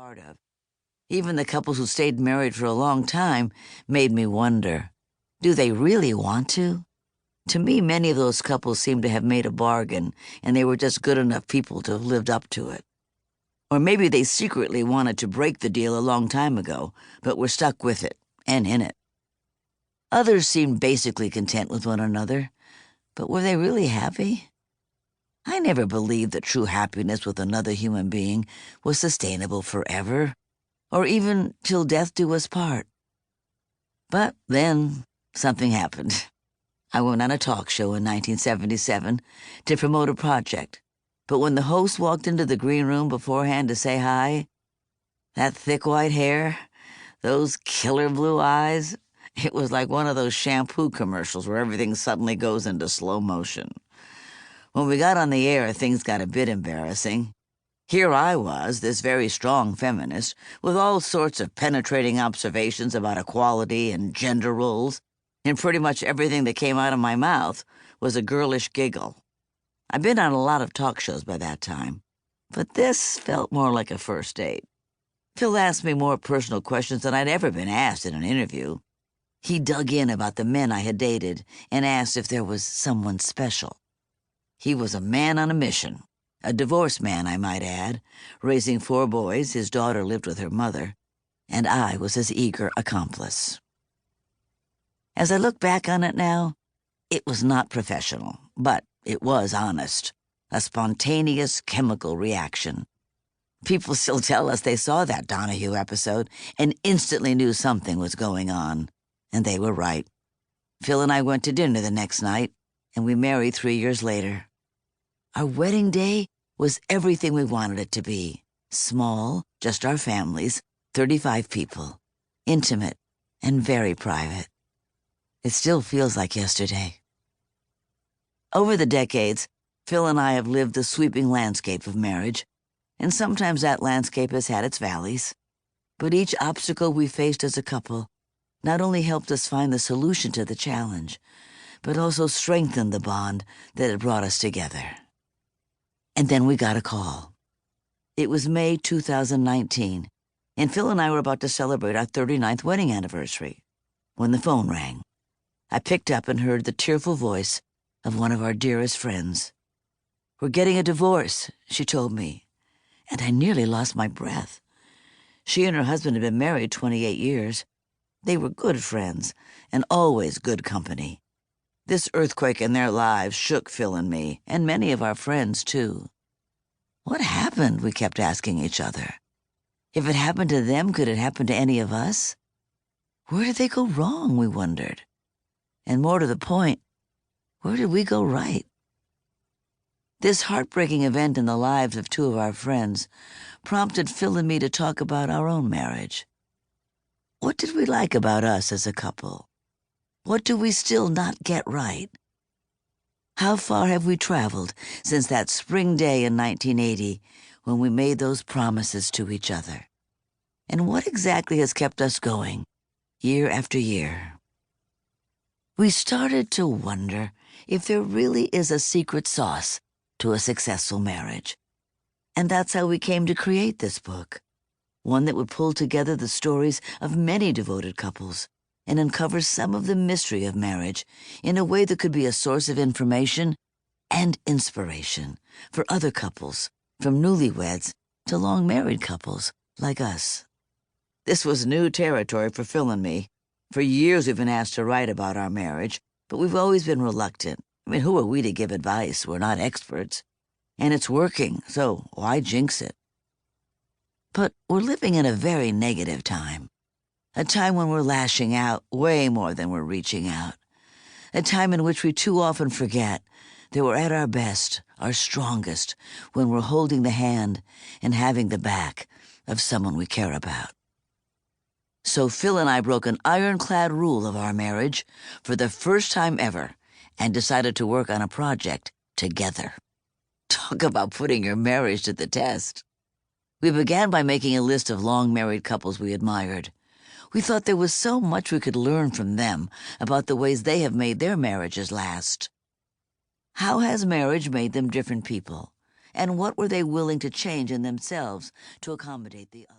part of. Even the couples who stayed married for a long time made me wonder, do they really want to? To me, many of those couples seemed to have made a bargain, and they were just good enough people to have lived up to it. Or maybe they secretly wanted to break the deal a long time ago, but were stuck with it, and in it. Others seemed basically content with one another, but were they really happy? I never believed that true happiness with another human being was sustainable forever, or even till death do us part. But then something happened. I went on a talk show in 1977 to promote a project, but when the host walked into the green room beforehand to say hi, that thick white hair, those killer blue eyes, it was like one of those shampoo commercials where everything suddenly goes into slow motion. When we got on the air, things got a bit embarrassing. Here I was, this very strong feminist, with all sorts of penetrating observations about equality and gender roles, and pretty much everything that came out of my mouth was a girlish giggle. I'd been on a lot of talk shows by that time, but this felt more like a first date. Phil asked me more personal questions than I'd ever been asked in an interview. He dug in about the men I had dated and asked if there was someone special. He was a man on a mission, a divorced man, I might add, raising 4 boys, his daughter lived with her mother, and I was his eager accomplice. As I look back on it now, it was not professional, but it was honest, a spontaneous chemical reaction. People still tell us they saw that Donahue episode and instantly knew something was going on, and they were right. Phil and I went to dinner the next night, and we married 3 years later. Our wedding day was everything we wanted it to be. Small, just our families, 35 people, intimate and very private. It still feels like yesterday. Over the decades, Phil and I have lived the sweeping landscape of marriage, and sometimes that landscape has had its valleys. But each obstacle we faced as a couple not only helped us find the solution to the challenge, but also strengthened the bond that had brought us together. And then we got a call. It was May 2019, and Phil and I were about to celebrate our 39th wedding anniversary, when the phone rang. I picked up and heard the tearful voice of one of our dearest friends. "We're getting a divorce," she told me, and I nearly lost my breath. She and her husband had been married 28 years. They were good friends, and always good company. This earthquake in their lives shook Phil and me, and many of our friends, too. What happened, we kept asking each other. If it happened to them, could it happen to any of us? Where did they go wrong, we wondered. And more to the point, where did we go right? This heartbreaking event in the lives of 2 of our friends prompted Phil and me to talk about our own marriage. What did we like about us as a couple? What do we still not get right? How far have we traveled since that spring day in 1980 when we made those promises to each other? And what exactly has kept us going year after year? We started to wonder if there really is a secret sauce to a successful marriage. And that's how we came to create this book, one that would pull together the stories of many devoted couples and uncover some of the mystery of marriage in a way that could be a source of information and inspiration for other couples, from newlyweds to long-married couples like us. This was new territory for Phil and me. For years we've been asked to write about our marriage, but we've always been reluctant. I mean, who are we to give advice? We're not experts. And it's working, so why jinx it? But we're living in a very negative time. A time when we're lashing out way more than we're reaching out. A time in which we too often forget that we're at our best, our strongest, when we're holding the hand and having the back of someone we care about. So Phil and I broke an ironclad rule of our marriage for the first time ever and decided to work on a project together. Talk about putting your marriage to the test. We began by making a list of long-married couples we admired. We thought there was so much we could learn from them about the ways they have made their marriages last. How has marriage made them different people? And what were they willing to change in themselves to accommodate the other?